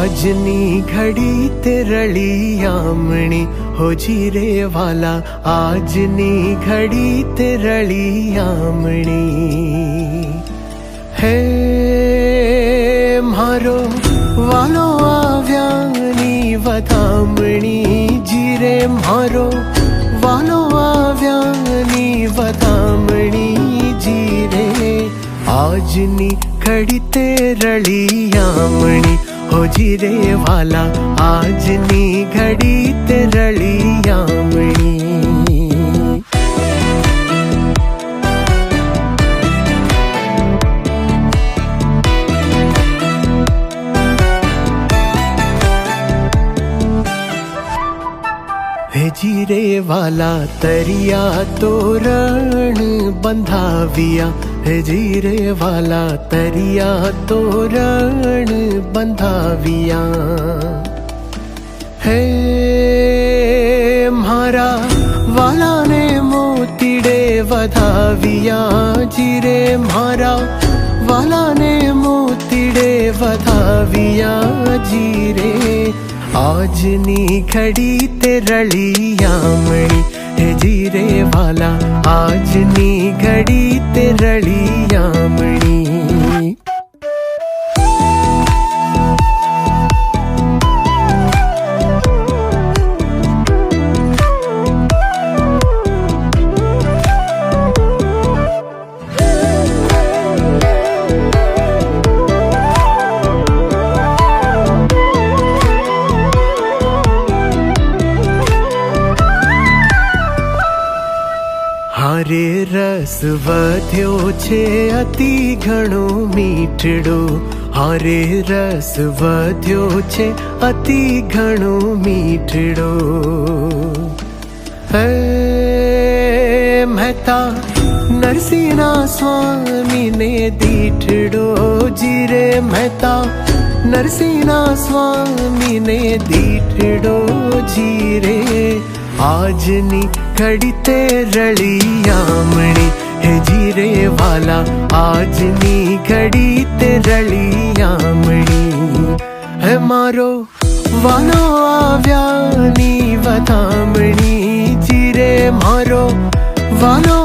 આજની ઘડી તે રળી આમણી હો જીરે વાલા, આજની ઘડી તે રળી આમણી. હે મારો વાલો આવ્યાની વધામણી, જીરે મારો વાલો આવ્યાની વધામણી, જીરે આજની ઘડી તે રળી આમણી હો જીરે વાલા, આજની ઘડી તે રળી આમણી. હે જીરે વાલા તરિયા તોરણ બંધાવ્યા, હે જીરે વાલા તરિયા તોરણ બંધાવ્યા. હે મારા વાલાને મોતીડે વધાવ્યા, જીરે મારા વાલાને મોતીડે વધાવ્યા, જીરે આજની ઘડી તે રળી આમણી હે જીરે વાલા, આજની ઘડી તે રળી આમણી. હારે રસ વધ્યો છે અતિ ઘણો મીઠડો, હારે રસ વધ્યો છે અતિ ઘણો મીઠડો. હે મહેતા નરસિંહના સ્વામીને દીઠડો, જીરે મહેતા નરસિંહના સ્વામીને દીઠડો, જીરે આજની ઘડી તે રળી આમણી હે જીરે વાલા, આજની ઘડી તે રળી આમણી. હે મારો વાલો આવ્યાની વધામણી, જીરે મારો વાલો